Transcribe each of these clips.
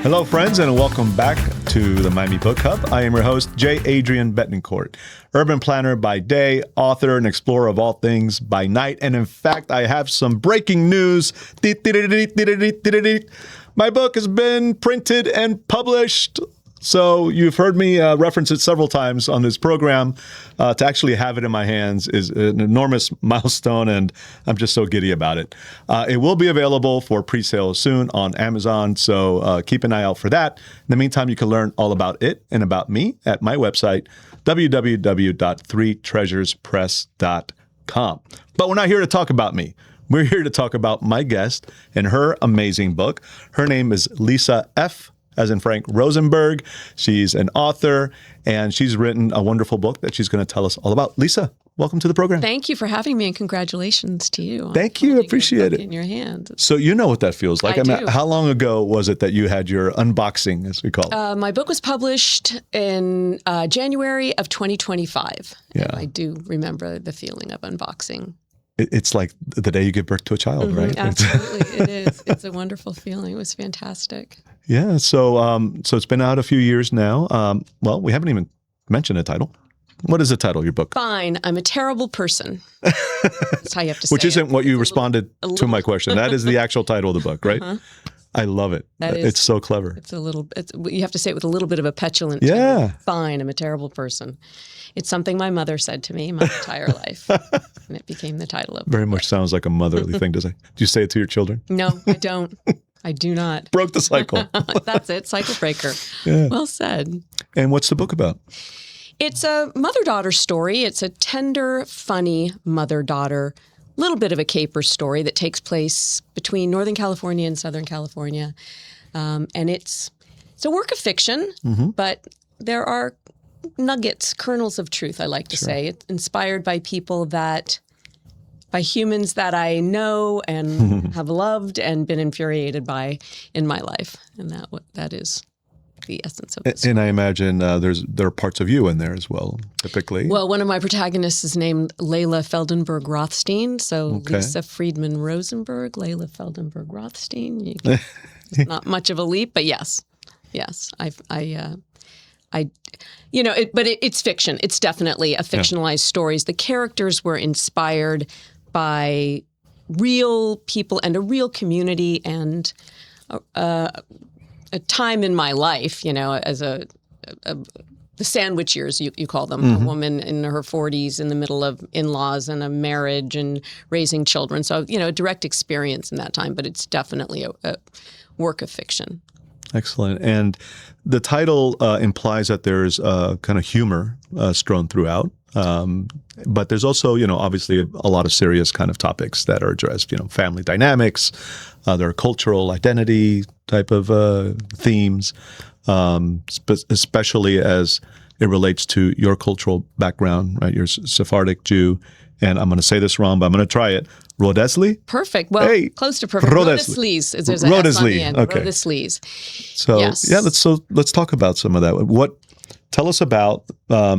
Hello, friends, and welcome back to the Miami Book Hub. I am your host, J. Adrian Betancourt, urban planner by day, author and explorer of all things by night. And in fact, I have some breaking news. My book has been printed and published. So you've heard me reference it several times on this program. To actually have it in my hands is an enormous milestone, and I'm just so giddy about it. It will be available for pre-sale soon on Amazon, so keep an eye out for that. In the meantime, you can learn all about it and about me at my website, www.threetreasurespress.com. But we're not here to talk about me. We're here to talk about my guest and her amazing book. Her name is Lisa F., as in Frank Rosenberg. She's an author, and she's written a wonderful book that she's going to tell us all about. Lisa, welcome to the program. Thank you for having me, and congratulations to you. Thank you. Appreciate it. In your hands. So you know what that feels like. I do. How long ago was it that you had your unboxing, as we call it? My book was published in January of 2025. Yeah. And I do remember the feeling of unboxing. It's like the day you give birth to a child, right? Absolutely, it is. It's a wonderful feeling. It was fantastic. Yeah. So it's been out a few years now. Well, we haven't even mentioned a title. What is the title of your book? Fine. I'm a terrible person. That's how you have to say it. Which isn't what you responded to my question. That is the actual title of the book, right? Uh-huh. I love it. It's so clever. You have to say it with a little bit of a petulant tone. Yeah. Fine. I'm a terrible person. It's something my mother said to me my entire life. And it became the title of it. Very much sounds like a motherly thing to say. Do you say it to your children? No, I don't. I do not. Broke the cycle. That's it. Cycle breaker. Yeah. Well said. And what's the book about? It's a mother-daughter story. It's a tender, funny mother-daughter, little bit of a caper story that takes place between Northern California and Southern California. And it's a work of fiction, but there are nuggets, kernels of truth, I like to say. It's inspired by by humans that I know and have loved and been infuriated by in my life. And that is the essence of it. And I imagine there are parts of you in there as well, typically. Well, one of my protagonists is named Layla Feldenberg Rothstein. So Lisa Friedman Rosenberg, Layla Feldenberg Rothstein. It's not much of a leap, but yes. It's fiction. It's definitely a fictionalized stories. The characters were inspired by real people and a real community and a time in my life, as the sandwich years, you call them, a woman in her 40s in the middle of in-laws and a marriage and raising children. So, a direct experience in that time, but it's definitely a work of fiction. Excellent. And the title implies that there's kind of humor strewn throughout. But there's also, obviously a lot of serious kind of topics that are addressed, family dynamics, there are cultural identity type of themes, especially as it relates to your cultural background, right? You're a Sephardic Jew. And I'm going to say this wrong, but I'm going to try it. Rodesli? Perfect. Well, close to perfect. Rodesli's. There's an S on the end. Okay. Rodesli's. So, yes. Let's talk about some of that. Tell us about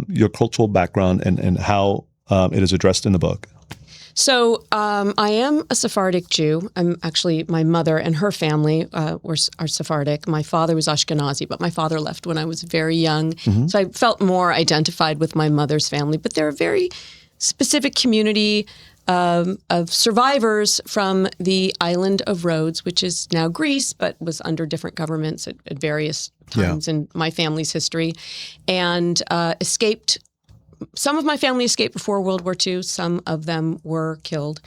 your cultural background and how it is addressed in the book. So I am a Sephardic Jew. I'm actually, my mother and her family are Sephardic. My father was Ashkenazi, but my father left when I was very young. So I felt more identified with my mother's family. But they're a very specific community of survivors from the island of Rhodes, which is now Greece, but was under different governments at various times in my family's history, and escaped. Some of my family escaped before World War II. Some of them were killed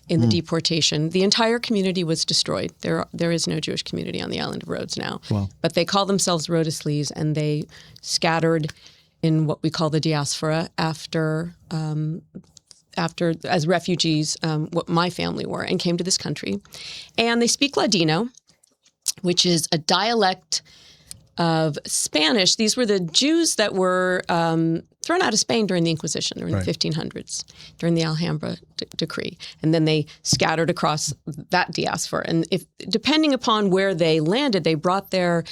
in the deportation. The entire community was destroyed. There is no Jewish community on the island of Rhodes now. Wow. But they call themselves Rodesli's, and they scattered in what we call the diaspora after as refugees, what my family were, and came to this country. And they speak Ladino, which is a dialect of Spanish. These were the Jews that were thrown out of Spain during the Inquisition, during the 1500s, during the Alhambra decree. And then they scattered across that diaspora. And depending upon where they landed, they brought their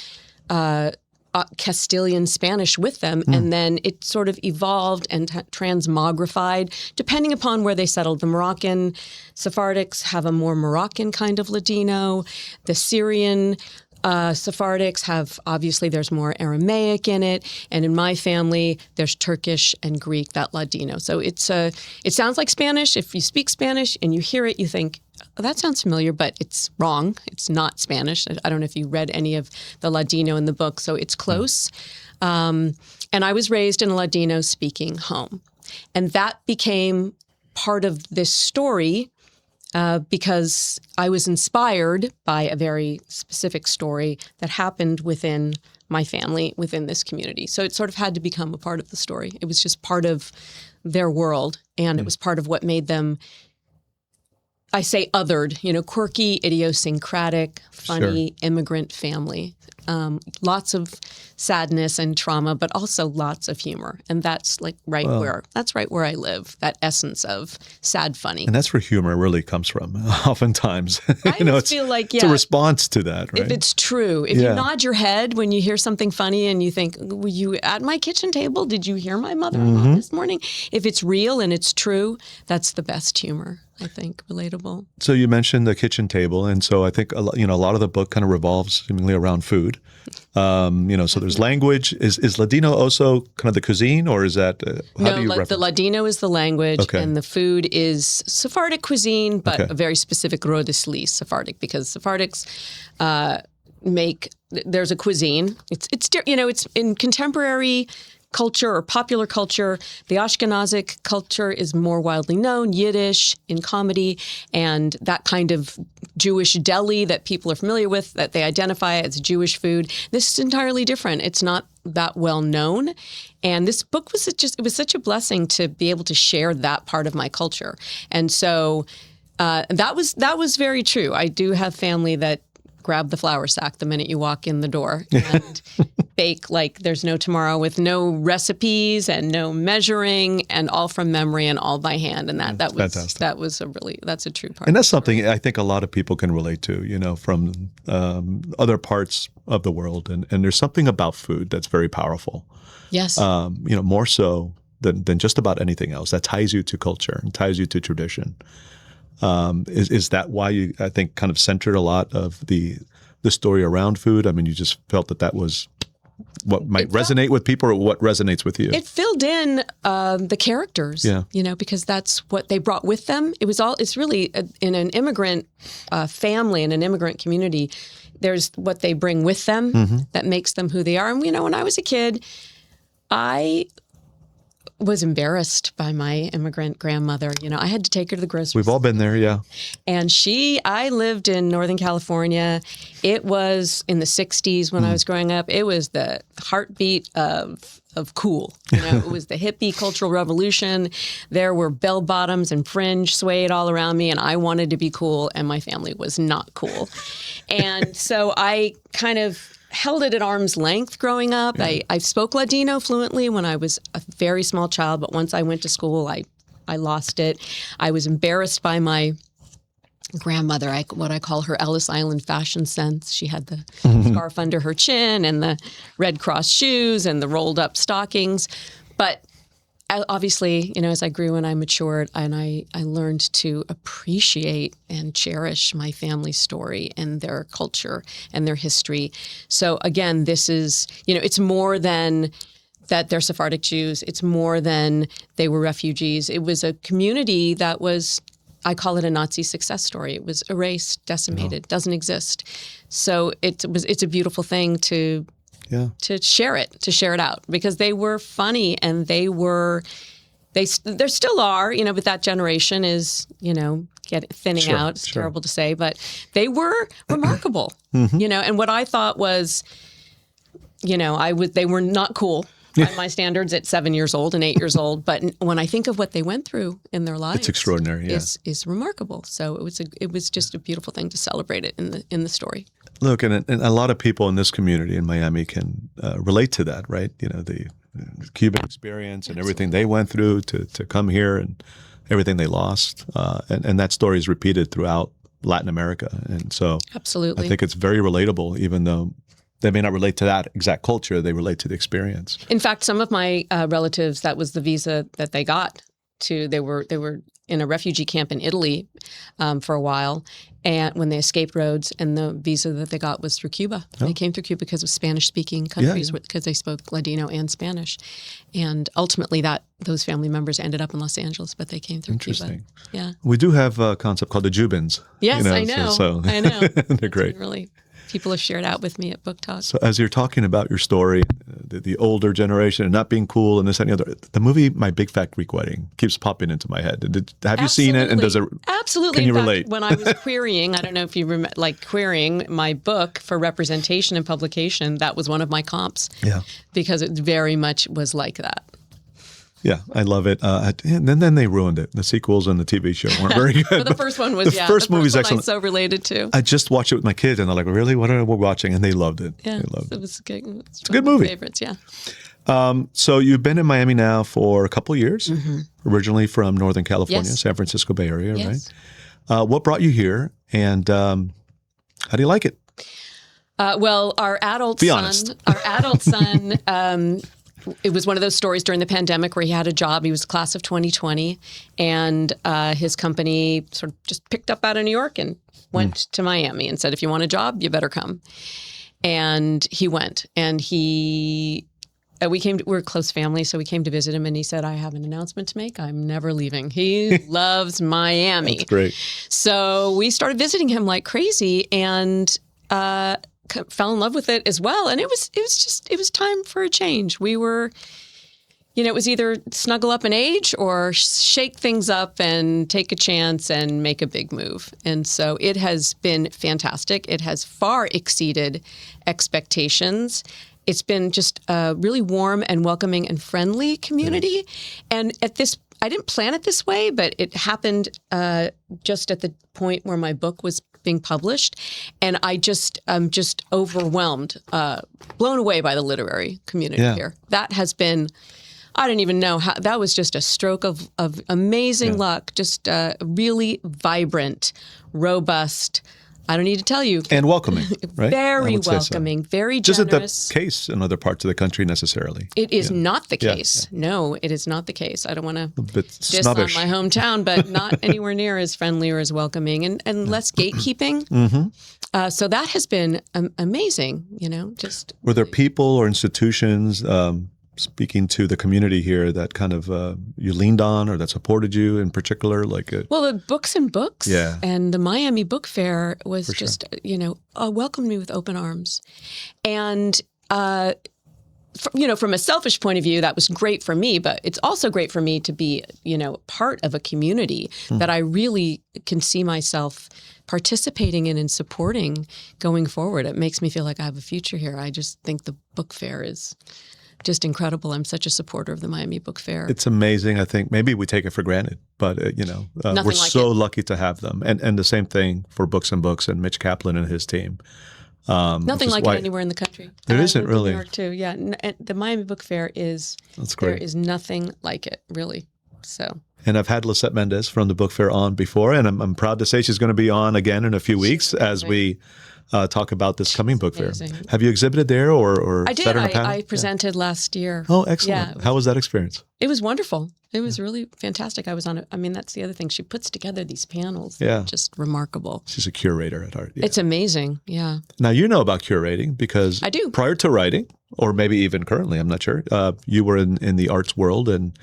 Castilian Spanish with them, and then it sort of evolved and transmogrified depending upon where they settled. The Moroccan Sephardics have a more Moroccan kind of Ladino. The Syrian Sephardics have, obviously, there's more Aramaic in it. And in my family, there's Turkish and Greek, that Ladino. So it sounds like Spanish. If you speak Spanish and you hear it, you think, oh, that sounds familiar, but it's wrong. It's not Spanish. I don't know if you read any of the Ladino in the book, so it's close. And I was raised in a Ladino-speaking home. And that became part of this story because I was inspired by a very specific story that happened within my family, within this community. So it sort of had to become a part of the story. It was just part of their world, and it was part of what made them, I say othered, quirky, idiosyncratic, funny, immigrant family. Lots of sadness and trauma, but also lots of humor. And that's right where I live, that essence of sad funny. And that's where humor really comes from, oftentimes. I feel like, it's a response to that, right? If it's true. If you nod your head when you hear something funny and you think, were you at my kitchen table? Did you hear my mother-in-law this morning? If it's real and it's true, that's the best humor. I think, relatable. So you mentioned the kitchen table, and so I think a lot of the book kind of revolves seemingly around food. So there's language. Is Ladino also kind of the cuisine, or is that how do you reference? The Ladino is the language, and the food is Sephardic cuisine, but a very specific rodisli Sephardic, because Sephardics there's a cuisine. It's in contemporary culture or popular culture. The Ashkenazic culture is more widely known, Yiddish in comedy, and that kind of Jewish deli that people are familiar with, that they identify as Jewish food. This is entirely different. It's not that well known. And this book was such a blessing to be able to share that part of my culture. And so that was very true. I do have family that grab the flour sack the minute you walk in the door and bake like there's no tomorrow, with no recipes and no measuring, and all from memory and all by hand. And that was fantastic. That's a true part. And that's something I think a lot of people can relate to, from other parts of the world. And there's something about food that's very powerful. Yes. More so than just about anything else. That ties you to culture and ties you to tradition. Is that why you, I think, kind of centered a lot of the story around food? I mean, you just felt that was what might resonate with people, or what resonates with you? It filled in the characters, because that's what they brought with them. It's really in an immigrant family, in an immigrant community, there's what they bring with them that makes them who they are. And, when I was a kid, I was embarrassed by my immigrant grandmother. I had to take her to the grocery store. We've all been there, yeah. And I lived in Northern California. It was in the 60s when I was growing up. It was the heartbeat of cool. It was the hippie cultural revolution. There were bell bottoms and fringe swayed all around me, and I wanted to be cool, and my family was not cool. And so I kind of held it at arm's length growing up. I spoke Ladino fluently when I was a very small child, but once I went to school, I lost it. I was embarrassed by my grandmother, what I call her Ellis Island fashion sense. She had the scarf under her chin and the Red Cross shoes and the rolled up stockings. But obviously, as I grew and I matured, and I learned to appreciate and cherish my family's story and their culture and their history. So again, this is, it's more than that they're Sephardic Jews. It's more than they were refugees. It was a community that was, I call it a Nazi success story. It was erased, decimated, doesn't exist. So it's a beautiful thing to share it out, because they were funny, and they still are, but that generation is, thinning out. It's terrible to say, but they were remarkable, and what I thought was, they were not cool by my standards at 7 years old and 8 years old. But when I think of what they went through in their lives, it's extraordinary. Yeah. Is remarkable. So it was just a beautiful thing to celebrate it in the story. Look, and a lot of people in this community in Miami can relate to that, right? The Cuban experience and everything they went through to come here, and everything they lost, and that story is repeated throughout Latin America, and so absolutely, I think it's very relatable, even though they may not relate to that exact culture, they relate to the experience. In fact, some of my relatives, that was the visa that they got to. They were in a refugee camp in Italy for a while, and when they escaped Rhodes, and the visa that they got was through Cuba. Oh. They came through Cuba because of Spanish-speaking countries, because they spoke Ladino and Spanish. And ultimately, those family members ended up in Los Angeles, but they came through Interesting. Cuba. Yeah. We do have a concept called the Jubins. Yes, I know. So I know. they're great. Really, people have shared out with me at Book Talk. So as you're talking about your story, the older generation and not being cool and this and the other, the movie My Big Fat Greek Wedding keeps popping into my head. Have you seen it? And does it? Absolutely. Can you in fact, relate? When I was querying, I don't know if you remember, querying my book for representation and publication, that was one of my comps. Yeah. Because it very much was like that. Yeah, I love it. And then they ruined it. The sequels and the TV show weren't very good. But the first one was, the first movie's excellent. I'm so related to. I just watched it with my kids, and they're like, "Really? What are we watching?" And they loved it. Yeah, they loved it was good. It's a good movie. Favorites, yeah. So you've been in Miami now for a couple of years. Mm-hmm. Originally from Northern California, Yes. San Francisco Bay Area, Yes. right? What brought you here, and how do you like it? Well, our adult Be honest. son, it was one of those stories during the pandemic where he had a job. He was class of 2020, and his company sort of just picked up out of New York and went to Miami and said, if you want a job, you better come. And he went, and we were a close family, so we came to visit him, and he said, I have an announcement to make. I'm never leaving. He loves Miami. That's great. So we started visiting him like crazy, and fell in love with it as well. And it was time for a change. We were, it was either snuggle up and age or shake things up and take a chance and make a big move. And so it has been fantastic. It has far exceeded expectations. It's been just a really warm and welcoming and friendly community. And I didn't plan it this way, but it happened just at the point where my book was being published, and I'm just overwhelmed, blown away by the literary community here. That has been, I don't even know how, that was just a stroke of amazing luck, just really vibrant, robust, I don't need to tell you. And welcoming, right? Very welcoming, very generous. Just isn't the case in other parts of the country necessarily. It is not the case. Yeah. No, it is not the case. I don't want to diss snobbish on my hometown, but not anywhere near as friendly or as welcoming and less gatekeeping. So that has been amazing, Were there people or institutions speaking to the community here that kind of you leaned on or that supported you in particular? Well, the Books and Books and the Miami Book Fair was welcomed me with open arms. And, from a selfish point of view, that was great for me, but it's also great for me to be, part of a community that I really can see myself participating in and supporting going forward. It makes me feel like I have a future here. I just think the book fair is just incredible. I'm such a supporter of the Miami Book Fair. It's amazing. I think maybe we take it for granted, but we're so lucky to have them. And the same thing for Books and Books and Mitch Kaplan and his team. Nothing like it anywhere in the country. There isn't really. New York too. Yeah, the Miami Book Fair is. That's great. There is nothing like it, really. So. And I've had Lisette Mendez from the Book Fair on before, and I'm proud to say she's going to be on again in a few weeks as we talk about this coming book fair. Have you exhibited there or I did. sat on a panel? I presented last year. Oh, excellent. Yeah, how was that experience? It was wonderful. It was really fantastic. I was on that's the other thing. She puts together these panels. Yeah. Just remarkable. She's a curator at Art. Yeah. It's amazing. Yeah. Now, you know about curating because I do. Prior to writing, or maybe even currently, I'm not sure, you were in the arts world and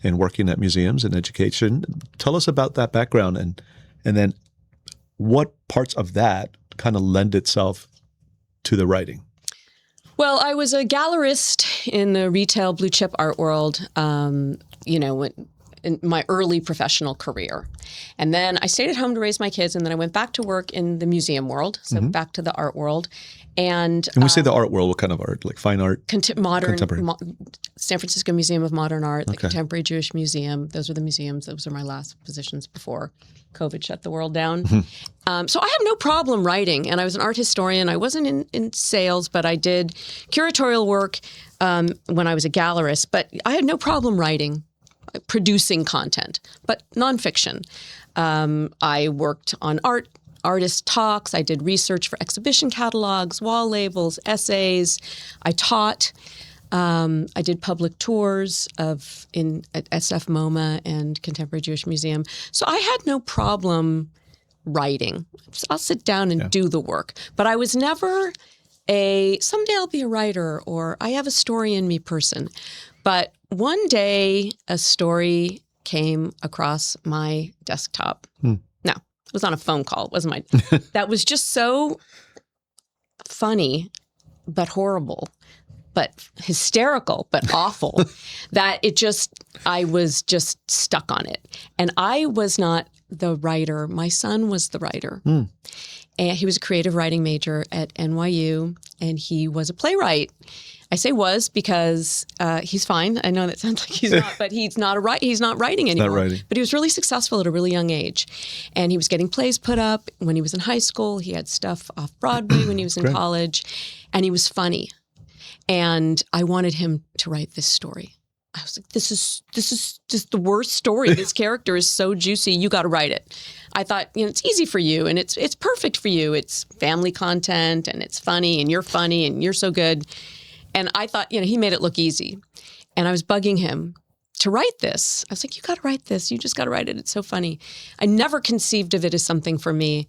working at museums and education. Tell us about that background and then what parts of that kind of lend itself to the writing. Well, I was a gallerist in the retail blue chip art world, in my early professional career. And then I stayed at home to raise my kids, and then I went back to work in the museum world, so back to the art world. And we say the art world, what kind of art? Like fine art? Modern, contemporary? San Francisco Museum of Modern Art, the Contemporary Jewish Museum. Those were the museums. Those were my last positions before COVID shut the world down. So I have no problem writing, and I was an art historian. I wasn't in sales, but I did curatorial work when I was a gallerist. But I had no problem writing, producing content, but nonfiction. I worked on artist talks. I did research for exhibition catalogs, wall labels, essays. I taught. I did public tours at SF MoMA and Contemporary Jewish Museum. So I had no problem writing. I'll sit down and do the work. But I was never someday I'll be a writer or I have a story in me person. But one day a story came across my desktop. No, it was on a phone call. It wasn't that was just so funny, but horrible, but hysterical, but awful, that I was just stuck on it. And I was not the writer. My son was the writer. And he was a creative writing major at NYU, and he was a playwright. I say was because he's fine. I know that sounds like he's not, but he's not writing anymore. Not writing. But he was really successful at a really young age. And he was getting plays put up when he was in high school. He had stuff off Broadway when he was in college. And he was funny. And I wanted him to write this story. I was like, this is just the worst story. This character is so juicy. You got to write it. I thought, it's easy for you and it's perfect for you. It's family content and it's funny and you're so good. And I thought, he made it look easy. And I was bugging him to write this. I was like, you got to write this. You just got to write it. It's so funny. I never conceived of it as something for me.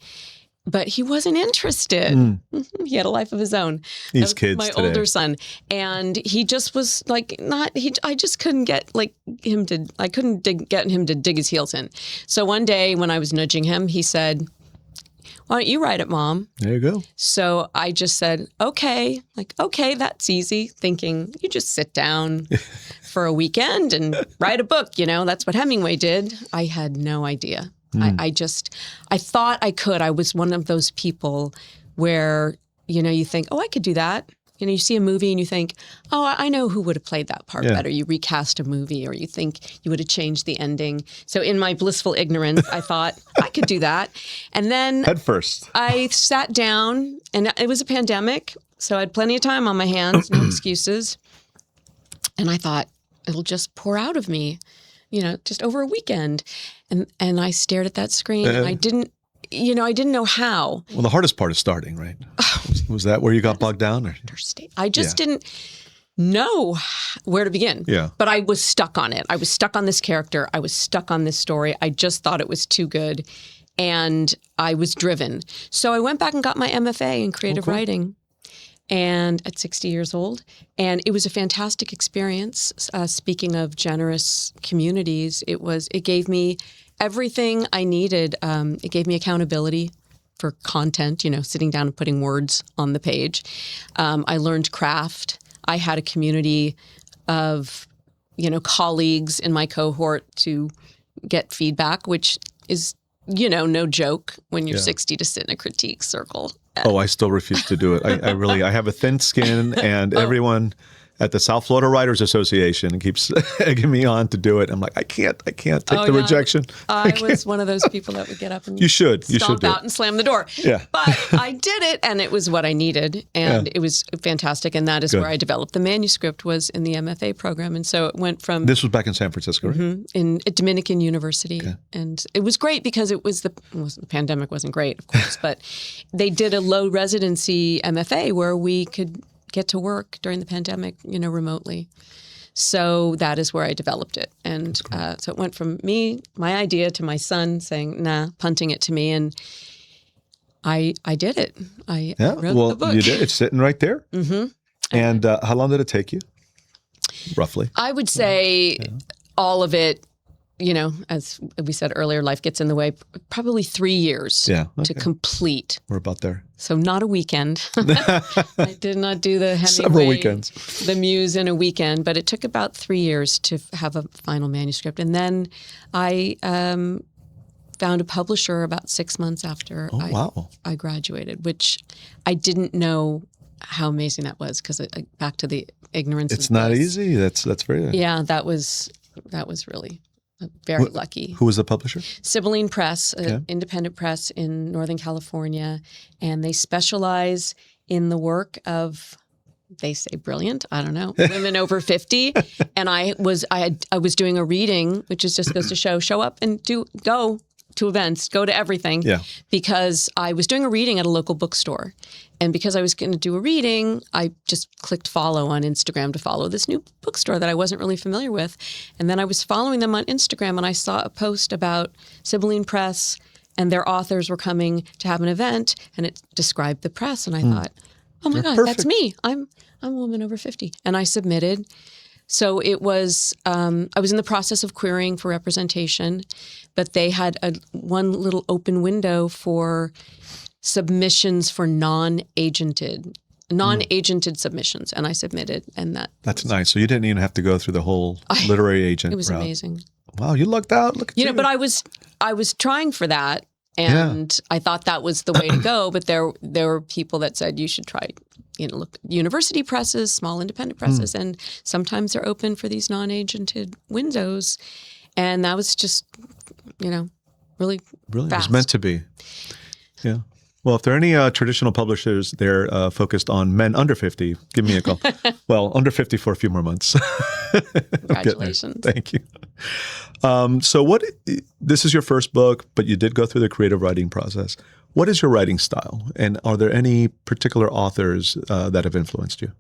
But he wasn't interested. He had a life of his own. These kids my today. older son. And he just was like, I just couldn't get get him to dig his heels in. So one day when I was nudging him, he said, why don't you write it, Mom? There you go. So I just said, okay, that's easy. Thinking, you just sit down for a weekend and write a book. That's what Hemingway did. I had no idea. I thought I could. I was one of those people where, you think, oh, I could do that. You see a movie and you think, oh, I know who would have played that part better. You recast a movie or you think you would have changed the ending. So in my blissful ignorance, I thought I could do that. And then Head first. I sat down and it was a pandemic. So I had plenty of time on my hands, no excuses. And I thought, it'll just pour out of me, just over a weekend. And I stared at that screen and I didn't know how. Well, the hardest part is starting, right? Was that where you got bogged down? Or? I just didn't know where to begin. Yeah. But I was stuck on it. I was stuck on this character. I was stuck on this story. I just thought it was too good. And I was driven. So I went back and got my MFA in creative writing. And at 60 years old. And it was a fantastic experience. Speaking of generous communities, it gave me everything I needed. It gave me accountability for content, sitting down and putting words on the page. I learned craft. I had a community of, colleagues in my cohort to get feedback, which is, no joke when you're 60 to sit in a critique circle. Oh, I still refuse to do it. I have a thin skin, and everyone at the South Florida Writers Association keeps egging me on to do it. I'm like, I can't take the rejection. I was one of those people that would get up and stomp out and slam the door. Yeah. But I did it, and it was what I needed, and it was fantastic. And that is where I developed the manuscript, was in the MFA program. And so it went from... This was back in San Francisco, right? At Dominican University. Okay. And it was great because the pandemic wasn't great, of course, but they did a low residency MFA where we could get to work during the pandemic, remotely. So that is where I developed it. And so it went from my idea, to my son saying, nah, punting it to me. And I did it. I wrote the book. You did. It's sitting right there. And how long did it take you, roughly? I would say all of it, as we said earlier, life gets in the way, probably 3 years to complete. We're about there. So not a weekend. I did not do the Hemingway, several weekends, the Muse in a weekend, but it took about 3 years to have a final manuscript. And then I found a publisher about 6 months after I graduated, which I didn't know how amazing that was, because back to the ignorance. It's not easy. That's very... Yeah, that was really... Very lucky. Who was the publisher? Sibylline Press, an independent press in Northern California. And they specialize in the work of, they say brilliant, I don't know, women over 50. And I was doing a reading, which just goes to show up and go to events, go to everything, because I was doing a reading at a local bookstore. And because I was going to do a reading, I just clicked follow on Instagram to follow this new bookstore that I wasn't really familiar with. And then I was following them on Instagram, and I saw a post about Sibylline Press, and their authors were coming to have an event, and it described the press. And I thought, oh my God, perfect. that's me. I'm a woman over 50. And I submitted. So it was, I was in the process of querying for representation, but they had one little open window for submissions for non-agented submissions. And I submitted, and that's nice. So you didn't even have to go through the whole literary agent It was route. amazing. Wow, you lucked out. Look at you. But I was trying for that, and I thought that was the way to go. But there were people that said you should try, look, university presses, small independent presses, and sometimes they're open for these non-agented windows. And that was just, really Really, fast. it was meant to be. Yeah. Well, if there are any traditional publishers there focused on men under 50, give me a call. Well, under 50 for a few more months. Congratulations. Thank you. So this is your first book, but you did go through the creative writing process. What is your writing style? And are there any particular authors that have influenced you?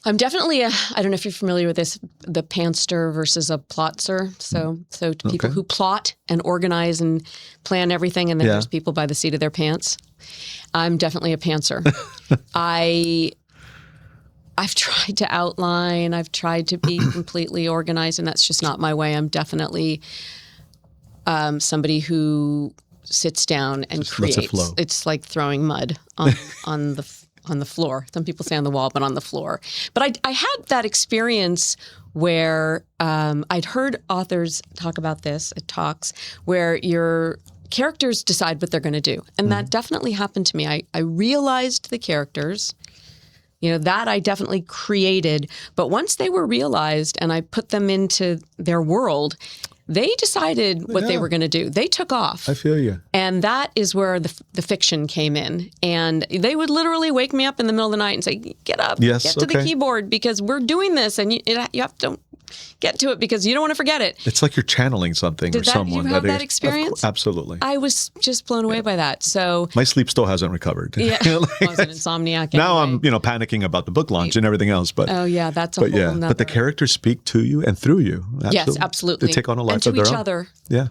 I'm definitely I don't know if you're familiar with this, the pantser versus a plotzer. So people who plot and organize and plan everything, and then there's people by the seat of their pants. I'm definitely a pantser. I've tried to outline. I've tried to be completely organized, and that's just not my way. I'm definitely somebody who sits down and just lets creates. it flow. It's like throwing mud on the floor. Some people say on the wall, but on the floor. But I had that experience where I'd heard authors talk about this at talks, where your characters decide what they're going to do. And that definitely happened to me. I realized the characters, that I definitely created. But once they were realized and I put them into their world, they decided what they were going to do. They took off. I feel you. And that is where the fiction came in. And they would literally wake me up in the middle of the night and say, get up, get to the keyboard, because we're doing this. And you have to get to it because you don't want to forget it. It's like you're channeling something or someone. Did you have that experience? Absolutely. I was just blown away by that. So my sleep still hasn't recovered. Yeah, I was an insomniac. Now anyway. I'm, panicking about the book launch and everything else. But oh yeah, that's a whole nother. But the characters speak to you and through you. Absolutely. Yes, absolutely. They take on a life and to of their each own. other. Yeah.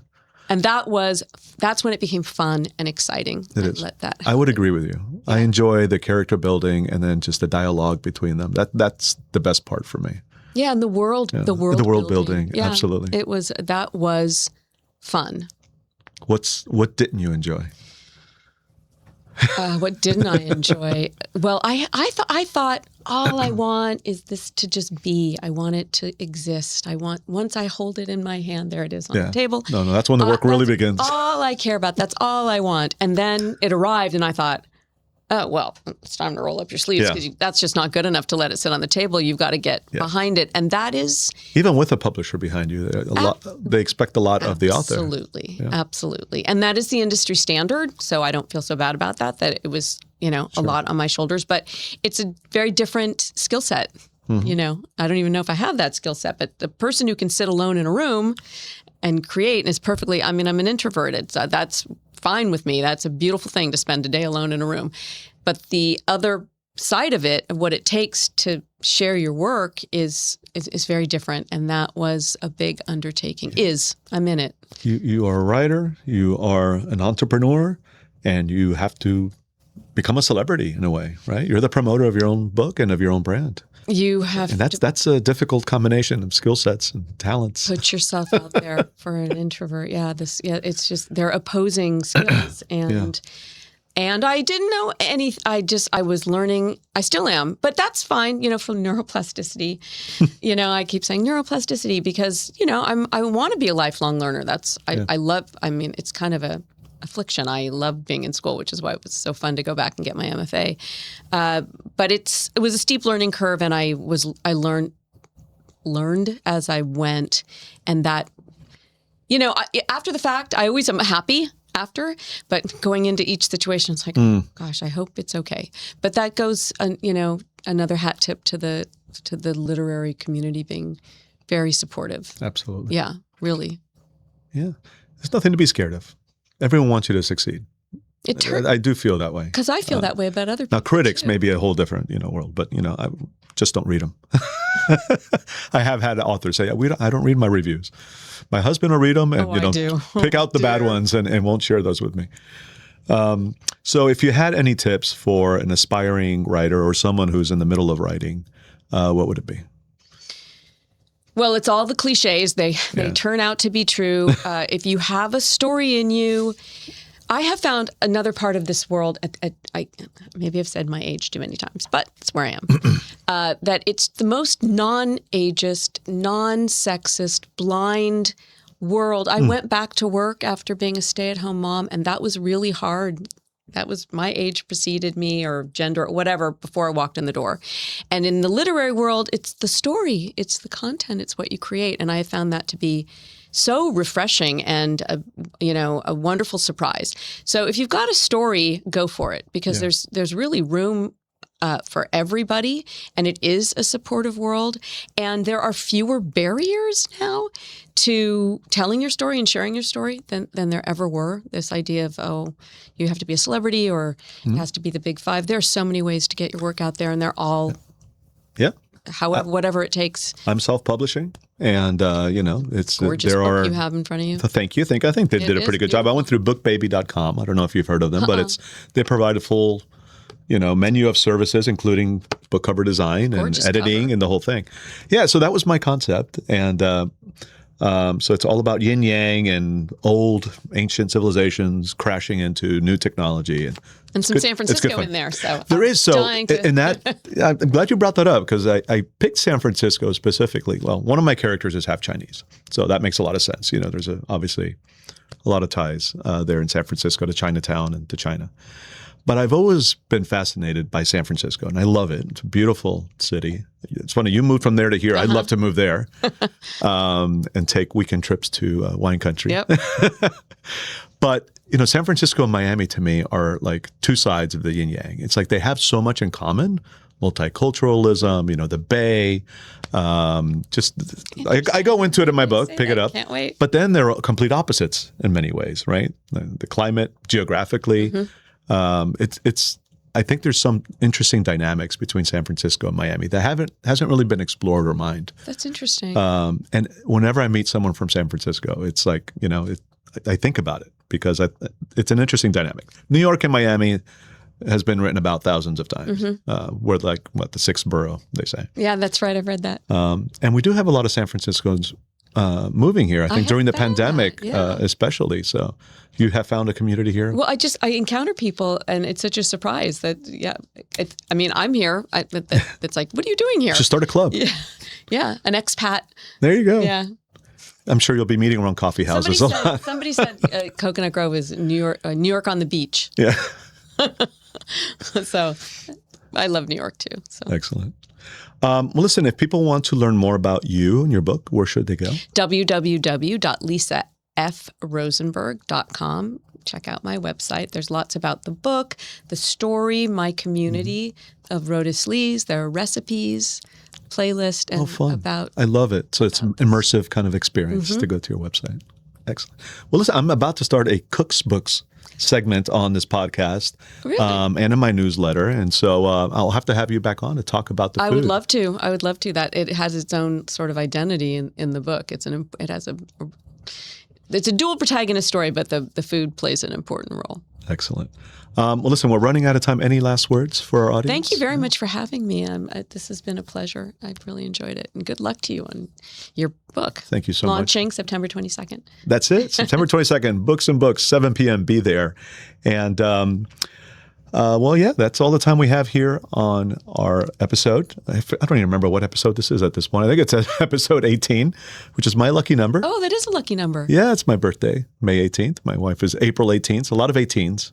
And that's when it became fun and exciting. It is. Let that I would agree with you. Yeah. I enjoy the character building and then just the dialogue between them. That's the best part for me. Yeah, and the world building. Yeah, absolutely. That was fun. What didn't you enjoy? What didn't I enjoy? Well, I thought all I want is this to just be. I want it to exist. Once I hold it in my hand, there it is on the table. No, that's when the work really begins. All I care about. That's all I want. And then it arrived, and I thought, oh, well, it's time to roll up your sleeves because that's just not good enough to let it sit on the table. You've got to get behind it. And that is... Even with a publisher behind you, they expect a lot of the author. Absolutely. And that is the industry standard. So I don't feel so bad about that it was, a lot on my shoulders. But it's a very different skill set. Mm-hmm. I don't even know if I have that skill set. But the person who can sit alone in a room and create is perfectly... I'm an introvert. That's fine with me. That's a beautiful thing to spend a day alone in a room. But the other side of it, of what it takes to share your work is very different. And that was a big undertaking. I'm in it. You are a writer, you are an entrepreneur, and you have to become a celebrity in a way, right? You're the promoter of your own book and of your own brand. You have and that's a difficult combination of skill sets and talents. Put yourself out there for an introvert. It's just they're opposing skills and I didn't know any. I was learning. I still am, but that's fine. From neuroplasticity. I keep saying neuroplasticity because I want to be a lifelong learner. I love. It's kind of a affliction. I love being in school, which is why it was so fun to go back and get my MFA. But it was a steep learning curve, and I learned as I went, and that, after the fact, I always am happy after, but going into each situation, it's like, oh gosh, I hope it's okay. But that goes, another hat tip to the literary community being very supportive. Absolutely. Yeah, really. Yeah. There's nothing to be scared of. everyone wants you to succeed. It turns I do feel that way. because I feel that way about other people. Now, critics too. may be a whole different, world, but I just don't read them. I have had authors say, I don't read my reviews. My husband will read them and I do. pick out the bad ones and won't share those with me. So, if you had any tips for an aspiring writer or someone who's in the middle of writing, what would it be? Well, it's all the cliches. They turn out to be true. If you have a story in you, I have found another part of this world. Maybe I've said my age too many times, but it's where I am. That it's the most non-ageist, non-sexist, blind world. I went back to work after being a stay-at-home mom, and that was really hard. That was my age preceded me, or gender, or whatever, before I walked in the door. And in the literary world, it's the story, it's the content, it's what you create. And I have found that to be so refreshing and a wonderful surprise. So if you've got a story, go for it, because there's really room for everybody, and it is a supportive world. And there are fewer barriers now to telling your story and sharing your story than there ever were. This idea of, you have to be a celebrity, or it has to be the big five. There are so many ways to get your work out there, and they're all however, whatever it takes. I'm self-publishing, and it's Gorgeous book you have in front of you. Thank you. I think they did a pretty good job. I went through bookbaby.com. I don't know if you've heard of them, but they provide a full menu of services, including book cover design Gorgeous and editing cover. and the whole thing. Yeah, so that was my concept. And so it's all about yin yang and old ancient civilizations crashing into new technology. And some San Francisco in there. So there is. So, and that, I'm glad you brought that up, because I picked San Francisco specifically. Well, one of my characters is half Chinese, so that makes a lot of sense. There's obviously a lot of ties there in San Francisco to Chinatown and to China. But I've always been fascinated by San Francisco, and I love it. It's a beautiful city. It's funny, you moved from there to here. I'd love to move there and take weekend trips to wine country. Yep. But, San Francisco and Miami to me are like two sides of the yin yang. It's like they have so much in common. Multiculturalism, the Bay. I go into it in my book, pick it up. Can't wait. But then they're complete opposites in many ways, right? The climate, geographically. I think there's some interesting dynamics between San Francisco and Miami that hasn't really been explored or mined. That's interesting. And whenever I meet someone from San Francisco, it's like, I think about it, because it's an interesting dynamic. New York and Miami has been written about thousands of times. We're like, the sixth borough, they say. Yeah, that's right. I've read that. And we do have a lot of San Franciscans moving here, I think during the pandemic, especially. So you have found a community here? Well, I encounter people, and it's such a surprise that, I'm here. It's like, what are you doing here? Just start a club. Yeah, an expat. There you go. Yeah. I'm sure you'll be meeting around coffee houses a lot. Somebody said Coconut Grove is New York on the beach. Yeah. So I love New York too. So. Excellent. Well, listen, if people want to learn more about you and your book, where should they go? www.lisafrosenberg.com. Check out my website. There's lots about the book, the story, my community of Rotislees. There are recipes, playlist, and about. I love it. So it's an immersive kind of experience to go to your website. Excellent. Well, listen, I'm about to start a Cook's Books segment on this podcast, really? And in my newsletter. And so I'll have to have you back on to talk about the food. I would love to. That it has its own sort of identity in the book. It's a dual protagonist story, but the food plays an important role. Excellent. Well, listen, we're running out of time. Any last words for our audience? Thank you very much for having me. This has been a pleasure. I've really enjoyed it. And good luck to you on your book. Thank you so much. Launching September 22nd. That's it. September 22nd. Books and Books, 7 p.m. Be there. And that's all the time we have here on our episode. I don't even remember what episode this is at this point. I think it's episode 18, which is my lucky number. Oh, that is a lucky number. Yeah, it's my birthday, May 18th. My wife is April 18th. A lot of 18s.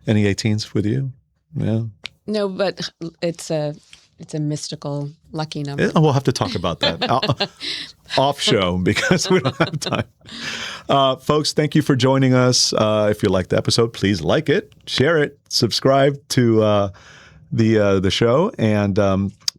Any 18s with you? Yeah. No, but it's a mystical lucky number. Yeah, we'll have to talk about that off show, because we don't have time. Folks, thank you for joining us. If you liked the episode, please like it, share it, subscribe to the show, and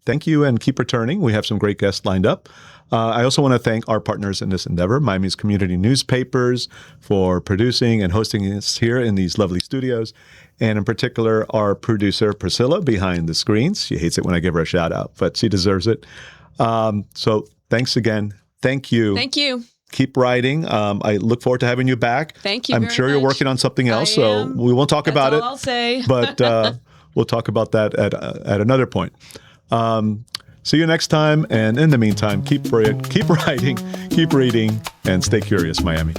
thank you and keep returning. We have some great guests lined up. I also want to thank our partners in this endeavor, Miami's community newspapers, for producing and hosting us here in these lovely studios. And in particular, our producer, Priscilla, behind the screens. She hates it when I give her a shout out, but she deserves it. So thanks again. Thank you. Thank you. Keep writing. I look forward to having you back. Thank you I'm very sure you're much. working on something else, I so am. we won't talk about That's it. all I'll say. But we'll talk about that at another point. See you next time. And in the meantime, keep writing, keep reading, and stay curious, Miami.